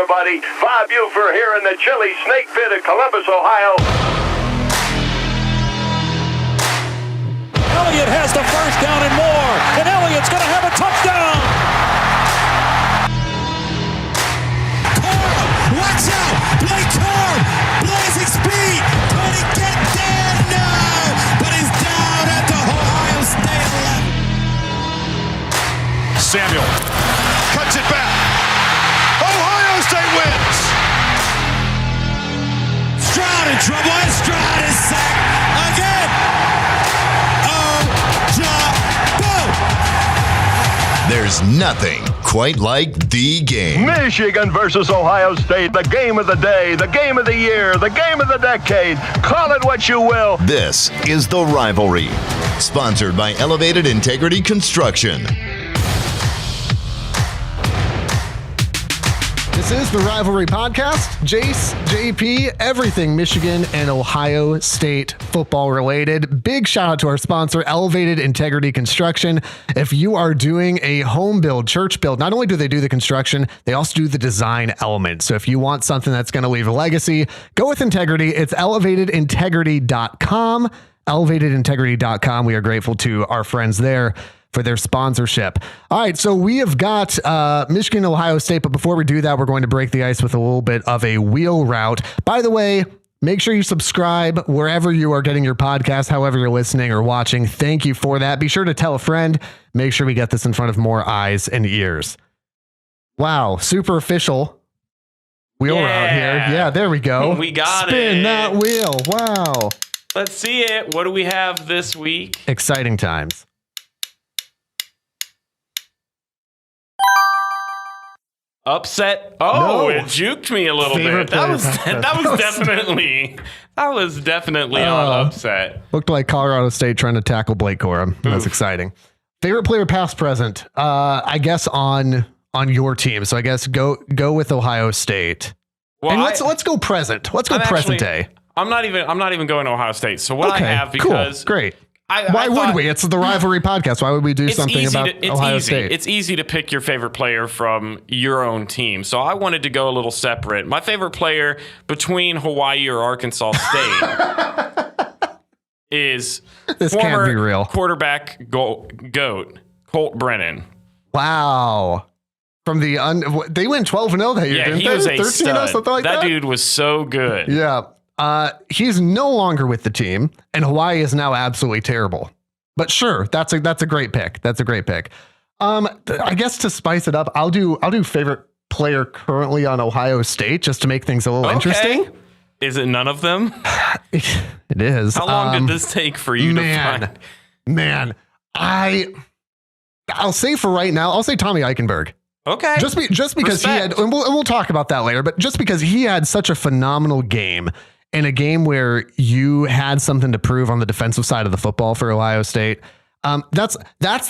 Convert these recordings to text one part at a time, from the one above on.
everybody. 5U for here in the chilly snake pit of Columbus, Ohio. Elliott has the first down and more, and Elliott's going to have a touchdown. Carr, watch out! Blake Carr, blazing speed. Can he get there? No, but he's down at the Ohio State 11. Samuel cuts it back. Ohio State wins. Stroud in trouble, and Stroud is sacked again. There's nothing quite like the game. Michigan versus Ohio State, the game of the day, the game of the year, the game of the decade. Call it what you will. This is The Rivalry, sponsored by Elevated Integrity Construction. This is the Rivalry Podcast. Jace, JP, everything Michigan and Ohio State football related. Big shout out to our sponsor, Elevated Integrity Construction. If you are doing a home build, church build, not only do they do the construction, they also do the design element. So if you want something that's going to leave a legacy, go with Integrity. It's elevatedintegrity.com. Elevatedintegrity.com. We are grateful to our friends there for their sponsorship. All right, so we have got Michigan, Ohio State, but before we do that, we're going to break the ice with a little bit of a wheel route. By the way, make sure you subscribe wherever you are getting your podcast, however you're listening or watching. Thank you for that. Be sure to tell a friend. Make sure we get this in front of more eyes and ears. Wow, super official wheel route here. Yeah, there we go. We got Spin that wheel. Wow. Let's see it. What do we have this week? Exciting times. Upset. Oh, No. it juked me a little Favorite bit. That player was past that. definitely on upset. Looked like Colorado State trying to tackle Blake Corum. That's exciting. Favorite player past present. I guess on your team. So I guess go with Ohio State. Well, and let's go present. Let's go present day. I'm not even going to Ohio State. So what I have, because cool. Great. Why would we? It's the Rivalry Podcast. Why would we do something about Ohio State? It's easy to pick your favorite player from your own team. So I wanted to go a little separate. My favorite player between Hawaii or Arkansas State is This can't be real. Quarterback GOAT, Colt Brennan. Wow. From the they went 12-0 that year, Yeah, didn't he they? was a 13-0, stud. something like that. That dude was so good. Yeah. He's no longer with the team, and Hawaii is now absolutely terrible. But sure, that's a great pick. That's a great pick. I guess to spice it up, I'll do favorite player currently on Ohio State just to make things a little interesting. Is it none of them? It is. How long did this take for you to find? Man, I'll say for right now, I'll say Tommy Eichenberg. Okay. Just because he had, and we'll talk about that later, but just because he had such a phenomenal game in a game where you had something to prove on the defensive side of the football for Ohio State. That's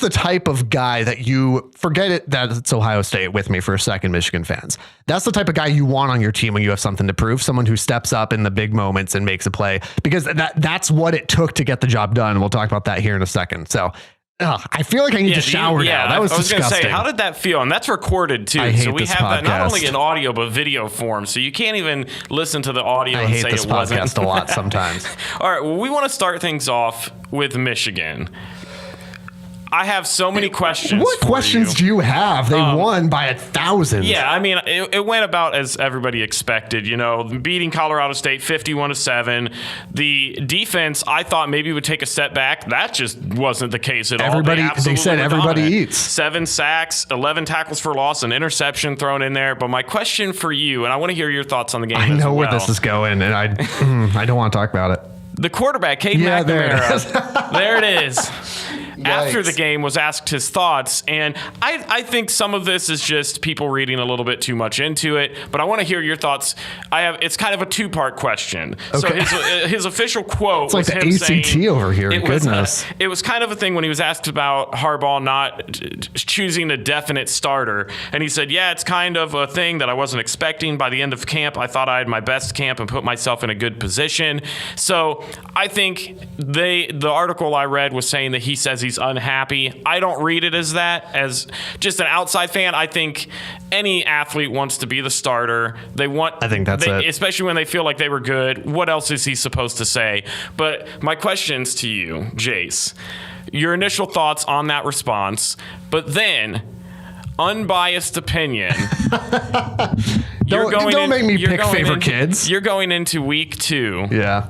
the type of guy that you forget it that it's Ohio State with me for a second, Michigan fans. That's the type of guy you want on your team when you have something to prove, someone who steps up in the big moments and makes a play, because that's what it took to get the job done. We'll talk about that here in a second. So I feel like I need to shower now. That was disgusting. Going to say, how did that feel? And that's recorded too. I hate so we this have podcast. that not only in audio but video form. So you can't even listen to the audio and say it wasn't. I hate this podcast a lot sometimes. All right. Well, we want to start things off with Michigan. I have so many questions. What questions do you have? They won by 1,000. Yeah, I mean, it went about as everybody expected. You know, beating Colorado State 51-7. The defense, I thought maybe would take a step back. That just wasn't the case at all. They said everybody eats. 7 sacks, 11 tackles for loss, an interception thrown in there. But my question for you, and I want to hear your thoughts on the game. I know where this is going, and I don't want to talk about it. The quarterback, McNamara. There it is. After the game was asked his thoughts, and I think some of this is just people reading a little bit too much into it, but I want to hear your thoughts. It's kind of a two-part question. Okay. So his official quote it's like was the him ACT saying, over here. Goodness. It was kind of a thing when he was asked about Harbaugh not choosing a definite starter, and he said, yeah, it's kind of a thing that I wasn't expecting. By the end of camp, I thought I had my best camp and put myself in a good position. So I think the article I read was saying that he says he's unhappy. I don't read it as that. As just an outside fan, I think any athlete wants to be the starter. I think that's it. Especially when they feel like they were good. What else is he supposed to say? But my questions to you, Jace, your initial thoughts on that response, but then unbiased opinion. Don't make me pick favorite kids. You're going into week 2. Yeah.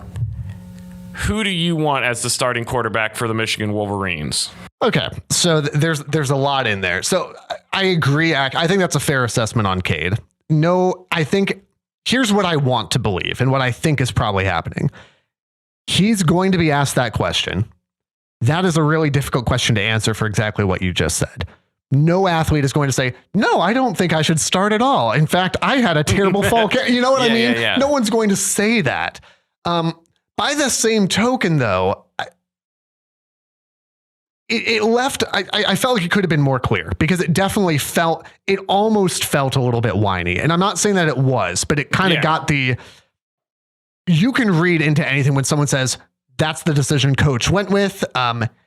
Who do you want as the starting quarterback for the Michigan Wolverines? Okay, so there's a lot in there. So I agree. I think that's a fair assessment on Cade. No, I think here's what I want to believe and what I think is probably happening. He's going to be asked that question. That is a really difficult question to answer for exactly what you just said. No athlete is going to say, no, I don't think I should start at all. In fact, I had a terrible fall. You know what I mean? Yeah. No one's going to say that. By the same token, though, it left, I felt like it could have been more clear because it almost felt a little bit whiny. And I'm not saying that it was, but it kind of got you can read into anything when someone says, that's the decision coach went with.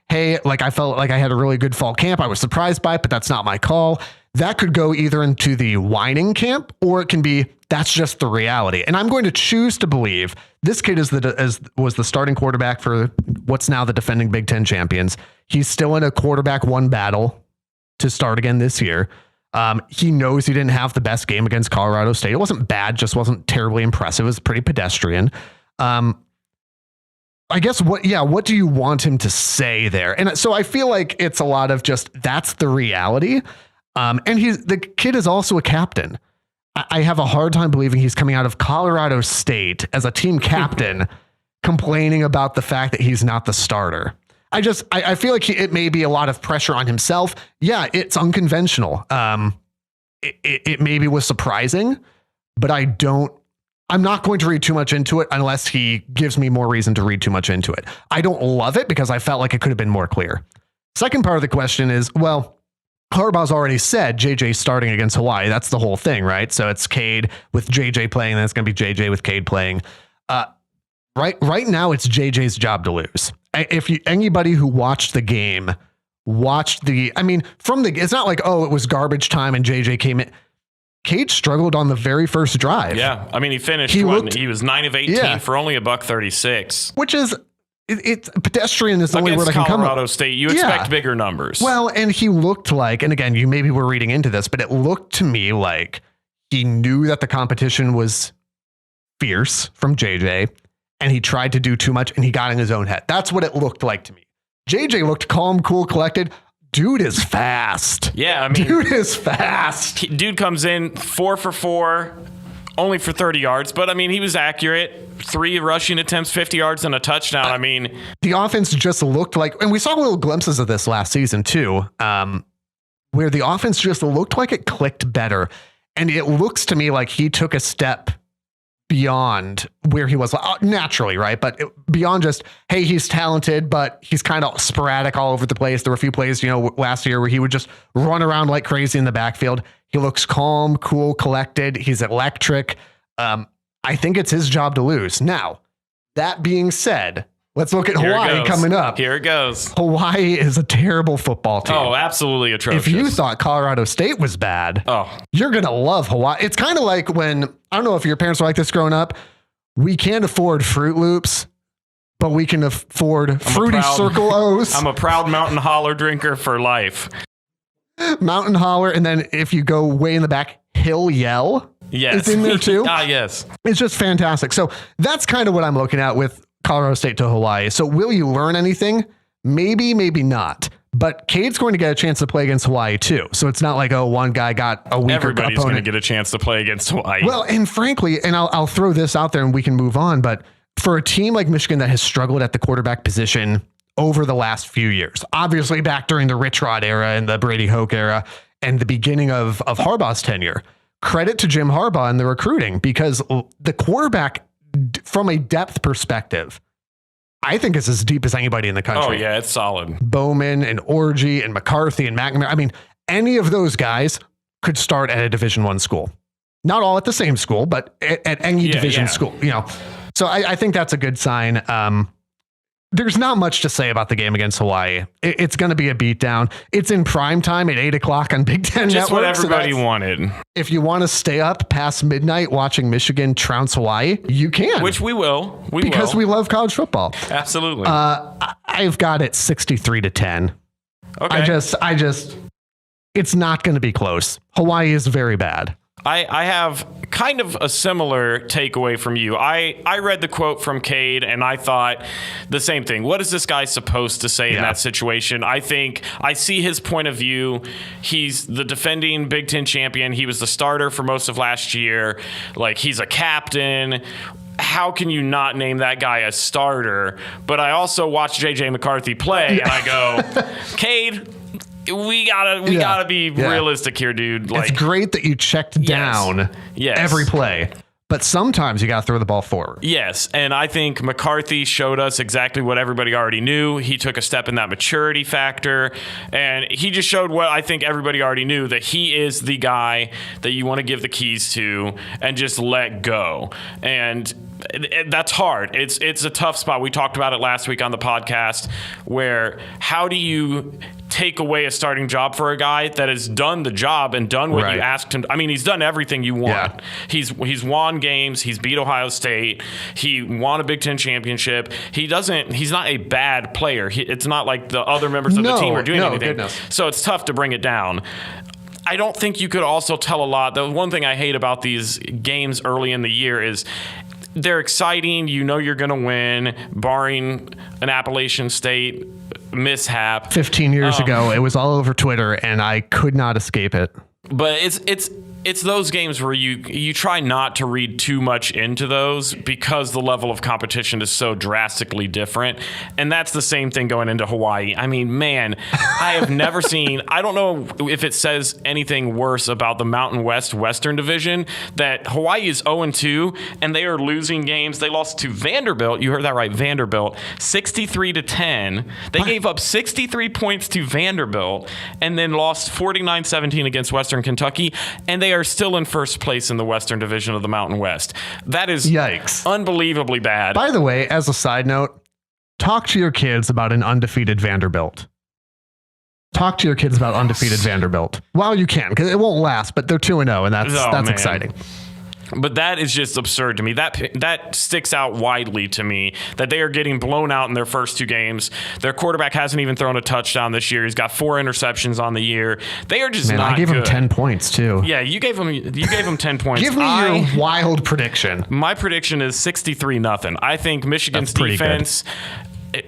Hey, like I felt like I had a really good fall camp. I was surprised by it, but that's not my call. That could go either into the whining camp or it can be, that's just the reality. And I'm going to choose to believe this kid was the starting quarterback for what's now the defending Big Ten champions. He's still in a quarterback 1 battle to start again this year. He knows he didn't have the best game against Colorado State. It wasn't bad, just wasn't terribly impressive. It was pretty pedestrian. I guess what do you want him to say there? And so I feel like it's a lot of just, that's the reality. And the kid is also a captain. I have a hard time believing he's coming out of Colorado State as a team captain complaining about the fact that he's not the starter. I feel like it may be a lot of pressure on himself. Yeah, it's unconventional. It maybe was surprising, but I'm not going to read too much into it unless he gives me more reason to read too much into it. I don't love it because I felt like it could have been more clear. Second part of the question is, well, Harbaugh's already said JJ starting against Hawaii. That's the whole thing, right? So it's Cade with JJ playing, then it's going to be JJ with Cade playing. Right now, it's JJ's job to lose. Anybody who watched the game, it's not like, oh, it was garbage time and JJ came in. Cade struggled on the very first drive. Yeah. I mean, he finished, he was 9 of 18 for only $136. Which is, it's pedestrian is the only word I can come up. Colorado State, you expect bigger numbers. Well, and he looked like, and again, you maybe were reading into this, but it looked to me like he knew that the competition was fierce from JJ, and he tried to do too much, and he got in his own head. That's what it looked like to me. JJ looked calm, cool, collected. Dude is fast. Yeah, I mean, dude is fast. Dude comes in 4 for 4, only for 30 yards, but I mean, he was accurate. 3 rushing attempts, 50 yards, and a touchdown. I mean, the offense just looked like, and we saw little glimpses of this last season too, where the offense just looked like it clicked better. And it looks to me like he took a step beyond where he was naturally, right? But beyond just, hey, he's talented, but he's kind of sporadic all over the place. There were a few plays, last year where he would just run around like crazy in the backfield. He looks calm, cool, collected. He's electric. I think it's his job to lose. Now, that being said, let's look at Hawaii coming up. Here it goes. Hawaii is a terrible football team. Oh, absolutely atrocious. If you thought Colorado State was bad, you're going to love Hawaii. It's kind of like when, I don't know if your parents were like this growing up, we can't afford Fruit Loops, but we can afford Fruity Circle O's. I'm a proud Mountain Holler drinker for life. Mountain Holler, and then if you go way in the back, Hill Yell. Yes. It's in there too. Yes. It's just fantastic. So that's kind of what I'm looking at with Colorado State to Hawaii. So will you learn anything? Maybe, maybe not. But Cade's going to get a chance to play against Hawaii too. So it's not like, one guy got a weaker Everybody's opponent. going to get a chance to play against Hawaii. Well, and frankly, and I'll throw this out there and we can move on, but for a team like Michigan that has struggled at the quarterback position over the last few years, obviously back during the Rich Rod era and the Brady Hoke era and the beginning of Harbaugh's tenure, credit to Jim Harbaugh and the recruiting, because the quarterback, from a depth perspective, I think is as deep as anybody in the country. Oh, yeah, it's solid. Bowman and Orgy and McCarthy and McNamara. I mean, any of those guys could start at a Division I school. Not all at the same school, but at any Division school. So I think that's a good sign. there's not much to say about the game against Hawaii. It's going to be a beatdown. It's in prime time at 8 o'clock on Big Ten Just Network. what everybody wanted. If you want to stay up past midnight watching Michigan trounce Hawaii, you can. Which we will. Because we love college football. Absolutely. I've got it 63-10. Okay. I just, it's not going to be close. Hawaii is very bad. I have kind of a similar takeaway from you. I read the quote from Cade and I thought the same thing. What is this guy supposed to say in that situation? I think I see his point of view. He's the defending Big Ten champion. He was the starter for most of last year. Like, he's a captain. How can you not name that guy a starter? But I also watch J.J. McCarthy play and I go, Cade, we gotta be realistic here, dude. Like, it's great that you checked down every play, but sometimes you gotta throw the ball forward. Yes, and I think McCarthy showed us exactly what everybody already knew. He took a step in that maturity factor, and he just showed what I think everybody already knew, that he is the guy that you want to give the keys to and just let go. And that's hard. It's a tough spot. We talked about it last week on the podcast, where how do you take away a starting job for a guy that has done the job and done what you asked him? I mean, he's done everything you want. Yeah. He's won games. He's beat Ohio State. He won a Big Ten championship. He's not a bad player. It's not like the other members of the team are doing anything. Goodness. So it's tough to bring it down. I don't think you could also tell a lot. The one thing I hate about these games early in the year is they're exciting. You know you're going to win, barring an Appalachian State mishap. 15 years ago, it was all over Twitter, and I could not escape it. But it's those games where you try not to read too much into those because the level of competition is so drastically different. And that's the same thing going into Hawaii. I mean, man, I have never seen, I don't know if it says anything worse about the Mountain West Western Division, that Hawaii is 0-2 and they are losing games. They lost to Vanderbilt. You heard that right, Vanderbilt, 63-10. They gave up 63 points to Vanderbilt and then lost 49-17 against Western Kentucky. And they are still in first place in the Western Division of the Mountain West. That is yikes, unbelievably bad. By the way, as a side note, talk to your kids about an undefeated Vanderbilt. Talk to your kids about undefeated Vanderbilt while you can, because it won't last, but they're 2-0, and that's exciting. But that is just absurd to me. That sticks out widely to me, that they are getting blown out in their first two games. Their quarterback hasn't even thrown a touchdown this year. He's got 4 interceptions on the year. They are just not good. I gave him 10 points too. Yeah, you gave him 10 points. Give me your wild prediction. My prediction is 63-0. I think Michigan's defense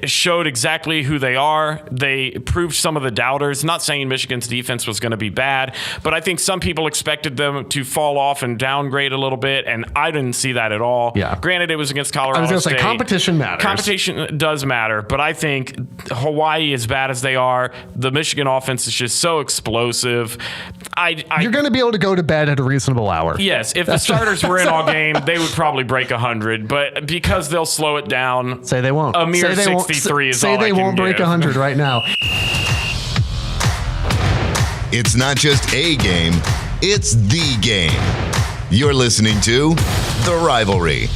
showed exactly who they are. They proved some of the doubters. Not saying Michigan's defense was going to be bad, but I think some people expected them to fall off and downgrade a little bit, and I didn't see that at all. Yeah. Granted, it was against Colorado State. I was going to say, competition matters. Competition does matter, but I think Hawaii, as bad as they are, the Michigan offense is just so explosive. You're going to be able to go to bed at a reasonable hour. Yes, if the starters were in all game, they would probably break 100, but because they'll slow it down. Say they won't. A mere 63 is all I can Say they won't break 100 right now. It's not just a game, it's the game. You're listening to The Rivalry.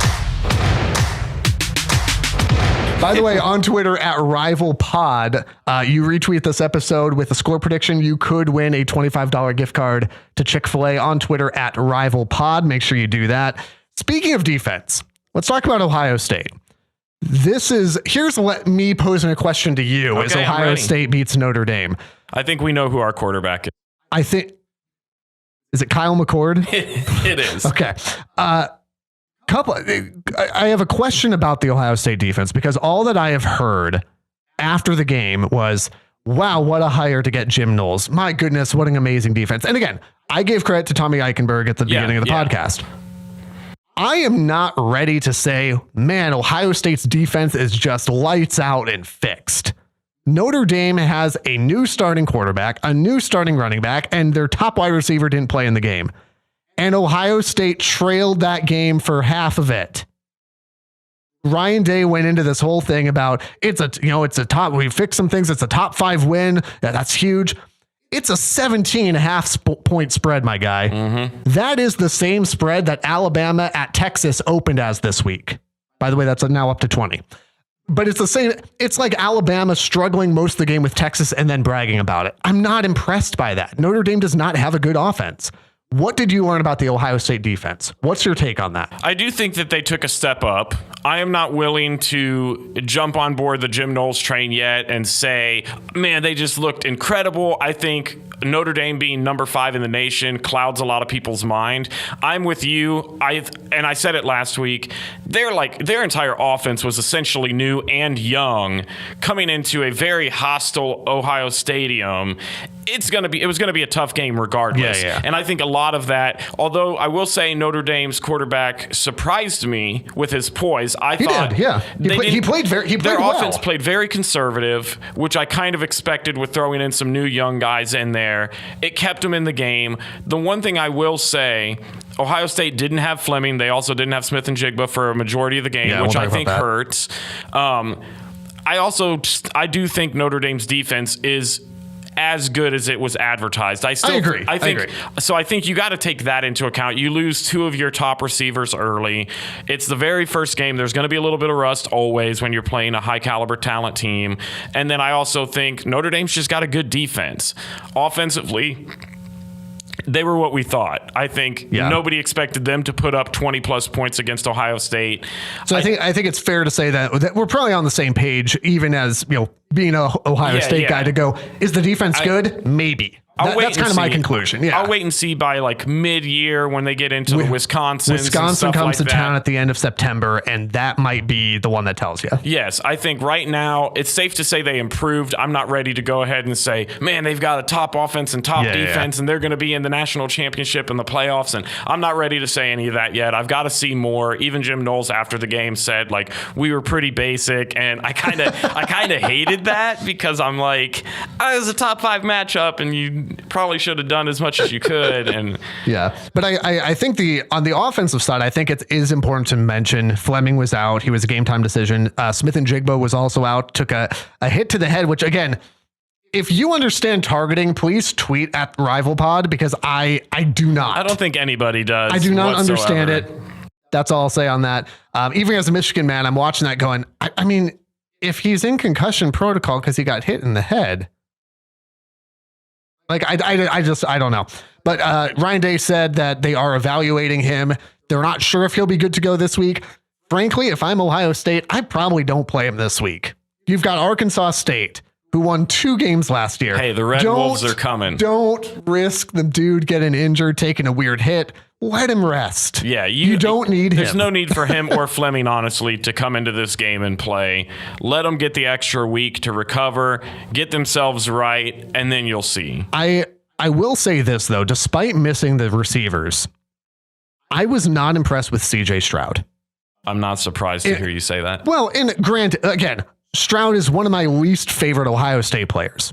By the way, on Twitter at RivalPod, you retweet this episode with a score prediction. You could win a $25 gift card to Chick-fil-A on Twitter at RivalPod. Make sure you do that. Speaking of defense, let's talk about Ohio State. Here's me posing a question to you as Ohio State beats Notre Dame. I think we know who our quarterback is. Is it Kyle McCord? It is. Okay. I have a question about the Ohio State defense, because all that I have heard after the game was, wow, what a hire to get Jim Knowles. My goodness, what an amazing defense. And again, I gave credit to Tommy Eichenberg at the beginning of the podcast. I am not ready to say, man, Ohio State's defense is just lights out and fixed. Notre Dame has a new starting quarterback, a new starting running back, and their top wide receiver didn't play in the game. And Ohio State trailed that game for half of it. Ryan Day went into this whole thing about it's a top, we fixed some things. It's a top 5 win. That's huge. It's a 17.5 point spread, my guy. Mm-hmm. That is the same spread that Alabama at Texas opened as this week. By the way, that's now up to 20. But it's the same. It's like Alabama struggling most of the game with Texas and then bragging about it. I'm not impressed by that. Notre Dame does not have a good offense. What did you learn about the Ohio State defense? What's your take on that? I do think that they took a step up. I am not willing to jump on board the Jim Knowles train yet and say, man, they just looked incredible. I think Notre Dame being number 5 in the nation clouds a lot of people's mind. I'm with you. I said it last week. Their entire offense was essentially new and young coming into a very hostile Ohio Stadium. It was going to be a tough game regardless. Yeah. And I think a lot of that, although I will say Notre Dame's quarterback surprised me with his poise. He played their well. offense played very conservative, which I kind of expected with throwing in some new young guys in there. It kept them in the game. The one thing I will say, Ohio State didn't have Fleming. They also didn't have Smith and Jigba for a majority of the game, which I think hurts. I do think Notre Dame's defense is as good as it was advertised. I agree. So I think you got to take that into account. You lose 2 of your top receivers early. It's the very first game. There's going to be a little bit of rust always when you're playing a high caliber talent team. And then I also think Notre Dame's just got a good defense. Offensively, they were what we thought. I think nobody expected them to put up 20 plus points against Ohio State. So I think it's fair to say that we're probably on the same page, even as being a Ohio State guy, to go, is the defense good? Maybe. That's kind of my conclusion. Yeah, I'll wait and see by like mid-year when they get into the Wisconsin. Wisconsin comes to town at the end of September, and that might be the one that tells you. Yes, I think right now it's safe to say they improved. I'm not ready to go ahead and say, man, they've got a top offense and top defense, and they're going to be in the national championship and the playoffs. And I'm not ready to say any of that yet. I've got to see more. Even Jim Knowles after the game said, like, we were pretty basic, and I kind of hated that because I'm like, it was a top 5 matchup, and you probably should have done as much as you could. And but I think on the offensive side, I think it is important to mention Fleming was out. He was a game time decision. Smith and Jigba was also out, took a hit to the head, which again, if you understand targeting, please tweet at RivalPod, because I do not. I don't think anybody does. I do not understand it. That's all I'll say on that. Even as a Michigan man, I'm watching that going, I mean, if he's in concussion protocol because he got hit in the head, like, I don't know. But Ryan Day said that they are evaluating him. They're not sure if he'll be good to go this week. Frankly, if I'm Ohio State, I probably don't play him this week. You've got Arkansas State, who won 2 games last year. Hey, the Red Wolves are coming. Don't risk the dude getting injured, taking a weird hit. Let him rest. Yeah, you don't need him. There's no need for him or Fleming, honestly, to come into this game and play. Let them get the extra week to recover, get themselves right, and then you'll see. I will say this, though. Despite missing the receivers, I was not impressed with C.J. Stroud. I'm not surprised to hear you say that. Well, and granted, again, Stroud is one of my least favorite Ohio State players.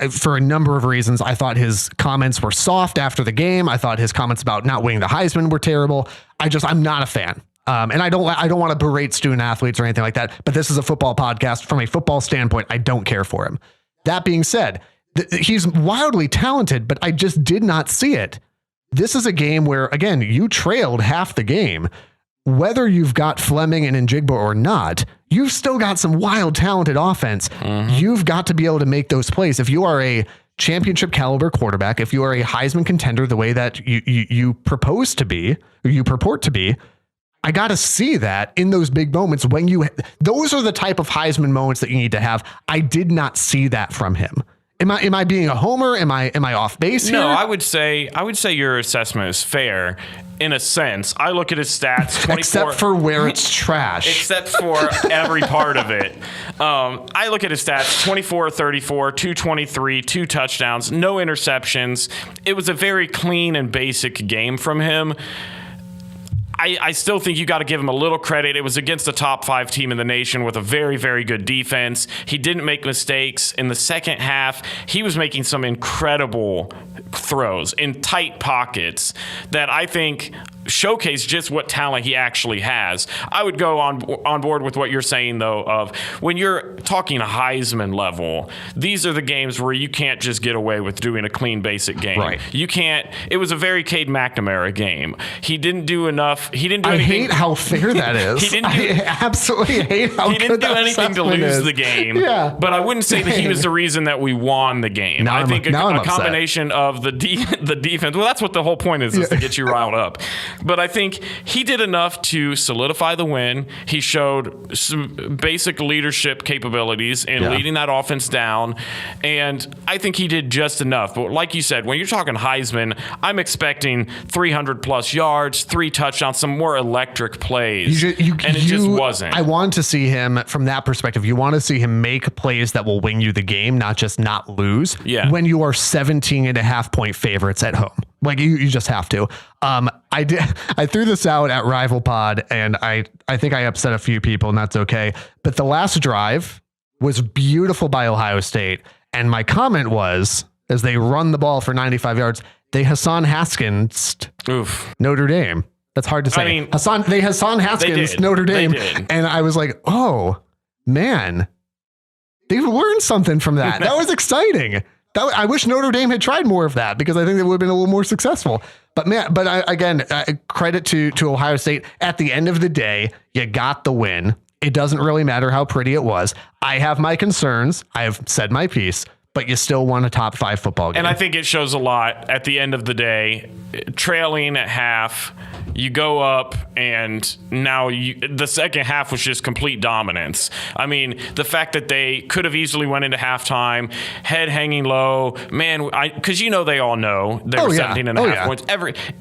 For a number of reasons. I thought his comments were soft after the game. I thought his comments about not winning the Heisman were terrible. I'm not a fan. And I don't want to berate student athletes or anything like that, but this is a football podcast. From a football standpoint, I don't care for him. That being said, he's wildly talented, but I just did not see it. This is a game where, again, you trailed half the game. Whether you've got Fleming and Njigba or not, you've still got some wild, talented offense. Mm-hmm. You've got to be able to make those plays. If you are a championship caliber quarterback, if you are a Heisman contender, the way that you propose to be, or you purport to be, I got to see that in those big moments when those are the type of Heisman moments that you need to have. I did not see that from him. Am I being a homer? Am I off base here? No, I would say your assessment is fair in a sense. I look at his stats, 24, except for where it's trash. Except for every part of it. I look at his stats, 24, 34, 223, 2 touchdowns, no interceptions. It was a very clean and basic game from him. I still think you got to give him a little credit. It was against a top 5 team in the nation with a very, very good defense. He didn't make mistakes. In the second half, he was making some incredible throws in tight pockets that I think showcase just what talent he actually has. I would go on board with what you're saying, though, of when you're talking a Heisman level, these are the games where you can't just get away with doing a clean, basic game. Right. You can't. It was a very Cade McNamara game. He didn't do enough enough. He didn't do I anything. hate how fair that is. I absolutely hate how he didn't good do that anything to assessment lose is. the game. Yeah. But I wouldn't say that he was the reason that we won the game. Now I I'm- think now I'm a upset. combination of the defense. Well, that's what the whole point is to get you riled up. But I think he did enough to solidify the win. He showed some basic leadership capabilities in leading that offense down. And I think he did just enough. But like you said, when you're talking Heisman, I'm expecting 300 plus yards, 3 touchdowns, some more electric plays. And it just wasn't. I want to see him from that perspective. You want to see him make plays that will win you the game, not just not lose. Yeah. When you are 17.5-point favorites at home. Like you just have to. I threw this out at Rival Pod, and I think I upset a few people, and that's okay. But the last drive was beautiful by Ohio State. And my comment was, as they run the ball for 95 yards, they Hassan Haskins Notre Dame. That's hard to say. I mean, Hassan Haskins Notre Dame. And I was like, oh man, they learned something from that. That was exciting. I wish Notre Dame had tried more of that, because I think it would have been a little more successful. But man, again, credit to Ohio State. At the end of the day, you got the win. It doesn't really matter how pretty it was. I have my concerns. I have said my piece, but you still won a top 5 football game. And I think it shows a lot at the end of the day. Trailing at half, you go up, and now the second half was just complete dominance. I mean, the fact that they could have easily went into halftime, head hanging low, man, because they all know they were 17.5 points.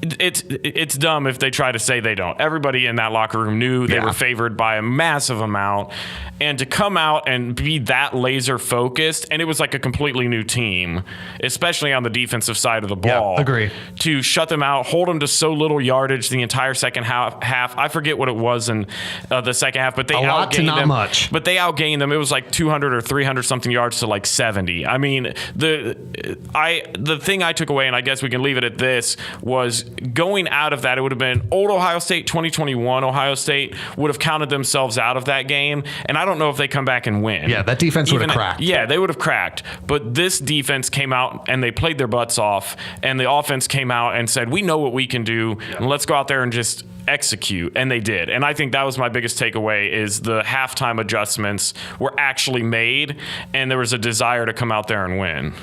It's dumb if they try to say they don't. Everybody in that locker room knew they were favored by a massive amount. And to come out and be that laser focused, and it was like a completely new team, especially on the defensive side of the ball. Yeah, agree. To shut them out, hold them to so little yardage the entire second half. I forget what it was in the second half, but they outgained them. Much. But they outgained them. It was like 200 or 300 something yards to like 70. I mean, the thing I took away, and I guess we can leave it at this, was going out of that, it would have been old Ohio State, 2021 Ohio State would have counted themselves out of that game. And I don't know if they come back and win. Yeah, that defense would have cracked. Yeah, they would have cracked. But this defense came out and they played their butts off, and the offense came out and said, we know what we can do, and let's go out there and just execute. And they did. And I think that was my biggest takeaway, is the halftime adjustments were actually made, and there was a desire to come out there and win.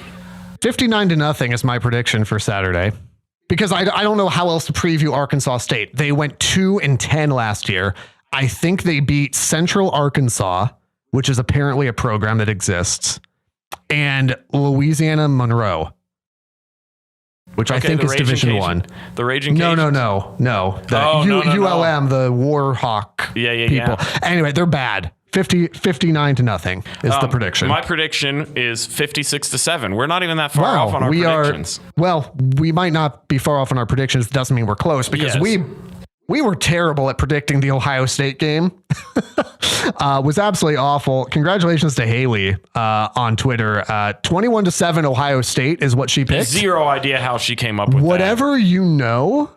59-0 is my prediction for Saturday, because I don't know how else to preview Arkansas State. They went 2-10 last year. I think they beat Central Arkansas, which is apparently a program that exists, and Louisiana Monroe, which I think is Division I. The Raging Cajuns? No. ULM, the Warhawk people. Yeah. Anyway, they're bad. 59-0 is the prediction. My prediction is 56-7. We're not even that far off on our predictions. We might not be far off on our predictions. Doesn't mean we're close, because we were terrible at predicting the Ohio State game. Was absolutely awful. Congratulations to Haley on Twitter. 21-7 Ohio State is what she picked. Zero idea how she came up with Whatever you know,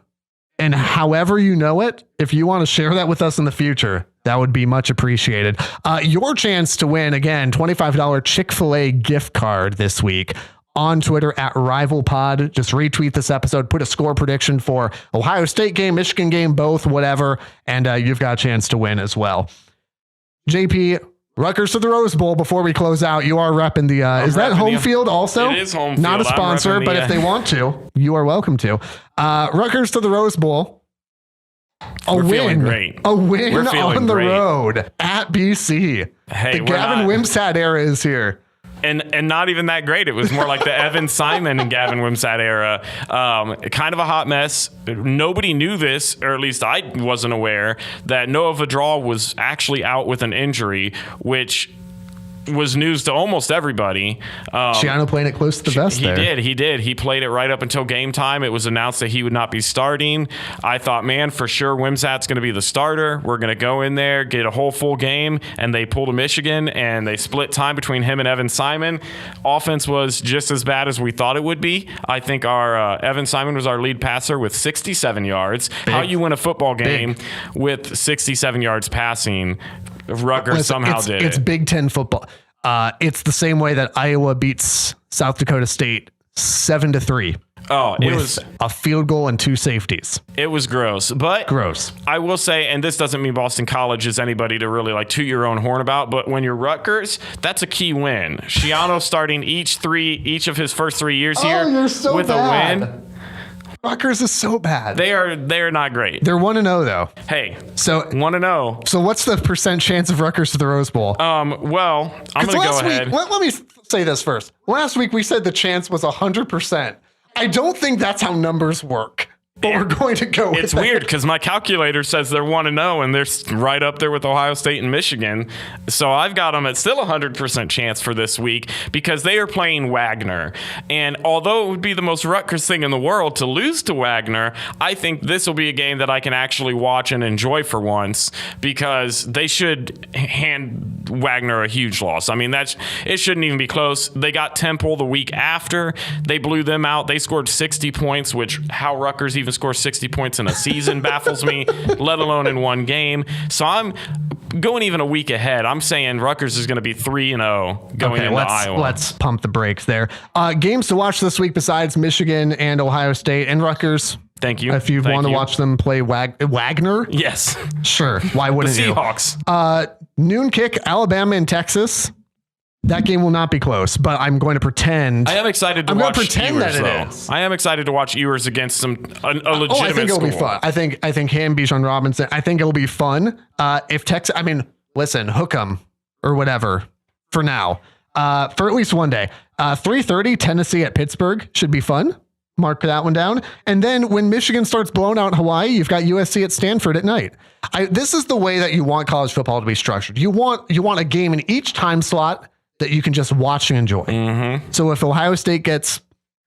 and however you know it, if you want to share that with us in the future, that would be much appreciated. Your chance to win, again, $25 Chick-fil-A gift card this week. On Twitter at RivalPod. Just retweet this episode, put a score prediction for Ohio State game, Michigan game, both, whatever, and you've got a chance to win as well. JP, Rutgers to the Rose Bowl before we close out. You are repping the, is that home field also? It is home field. Not a sponsor, but if they want to, you are welcome to. Rutgers to the Rose Bowl. We're feeling great. A win We're feeling on the great. road at BC. Hey, the Gavin Wimsatt era is here. And not even that great. It was more like the Evan Simon and Gavin Wimsatt era. Kind of a hot mess. Nobody knew this, or at least I wasn't aware, that Noah Vidal was actually out with an injury, which was news to almost everybody. Shiano playing it close to the vest there. He did. He played it right up until game time. It was announced that he would not be starting. I thought, man, for sure Wimsatt's going to be the starter. We're going to go in there, get a whole full game, and they pulled a Michigan, and they split time between him and Evan Simon. Offense was just as bad as we thought it would be. I think our Evan Simon was our lead passer with 67 yards. Big. How you win a football game with 67 yards passing? Rutgers somehow did it. It's Big Ten football. It's the same way that Iowa beats South Dakota State 7-3. It was a field goal and 2 safeties. It was gross, but gross. I will say, and this doesn't mean Boston College is anybody to really like toot your own horn about, but when you're Rutgers, that's a key win. Schiano starting each of his first 3 years here with bad. a win. Rutgers is so bad. They're not great. They're 1-0 though. Hey, so 1-0. So what's the % chance of Rutgers to the Rose Bowl? Well, I'm going to go ahead. Let me say this first. Last week we said the chance was 100%. I don't think that's how numbers work. But we're going to go with It's weird because my calculator says they're 1-0 and they're right up there with Ohio State and Michigan. So I've got them at still 100% chance for this week because they are playing Wagner. And although it would be the most Rutgers thing in the world to lose to Wagner, I think this will be a game that I can actually watch and enjoy for once because they should hand Wagner a huge loss. I mean, it shouldn't even be close. They got Temple the week after. They blew them out. They scored 60 points, which how Rutgers even score 60 points in a season baffles me, let alone in one game. So I'm going even a week ahead. I'm saying Rutgers is going to be 3-0 going into Iowa. Let's pump the brakes there. Games to watch this week besides Michigan and Ohio State and Rutgers. Thank you. If you want to watch them play Wagner. Yes. Sure. Why wouldn't the you? Seahawks. Noon kick, Alabama and Texas. That game will not be close, but I'm going to pretend. I am excited to watch pretend Ewers, that it is. I am excited to watch Ewers against a legitimate I think it'll school. be fun. I think him, Bijan Robinson. I think it'll be fun. If Texas, listen, hook 'em or whatever for now. For at least one day. 3:30 Tennessee at Pittsburgh should be fun. Mark that one down. And then when Michigan starts blowing out Hawaii, you've got USC at Stanford at night. This is the way that you want college football to be structured. You want a game in each time slot that you can just watch and enjoy. Mm-hmm. So if Ohio State gets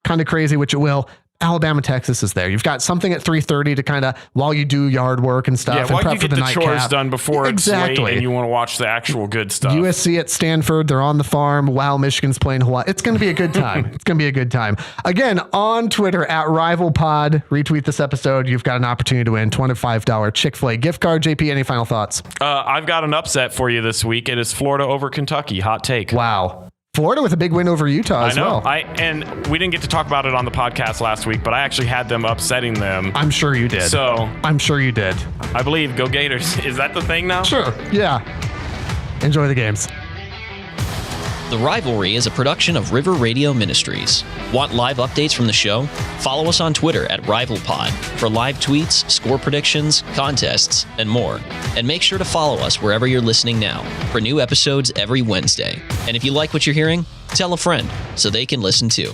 kind of crazy, which it will, Alabama, Texas is there. You've got something at 3:30 to kind of, while you do yard work and stuff, and while prep you get for the chores nightcap. done before it's late and you want to watch the actual good stuff. USC at Stanford, they're on the farm while Michigan's playing Hawaii. It's going to be a good time. It's going to be a good time. Again, on Twitter at RivalPod, retweet this episode. You've got an opportunity to win $25 Chick-fil-A gift card. JP, any final thoughts? I've got an upset for you this week. It is Florida over Kentucky. Hot take. Wow. Florida with a big win over Utah as well. And we didn't get to talk about it on the podcast last week, but I actually had them upsetting them. I'm sure you did. So I'm sure you did. I believe Go Gators. Is that the thing now? Sure. Yeah. Enjoy the games. The Rivalry is a production of River Radio Ministries. Want live updates from the show? Follow us on Twitter at RivalPod for live tweets, score predictions, contests, and more. And make sure to follow us wherever you're listening now for new episodes every Wednesday. And if you like what you're hearing, tell a friend so they can listen too.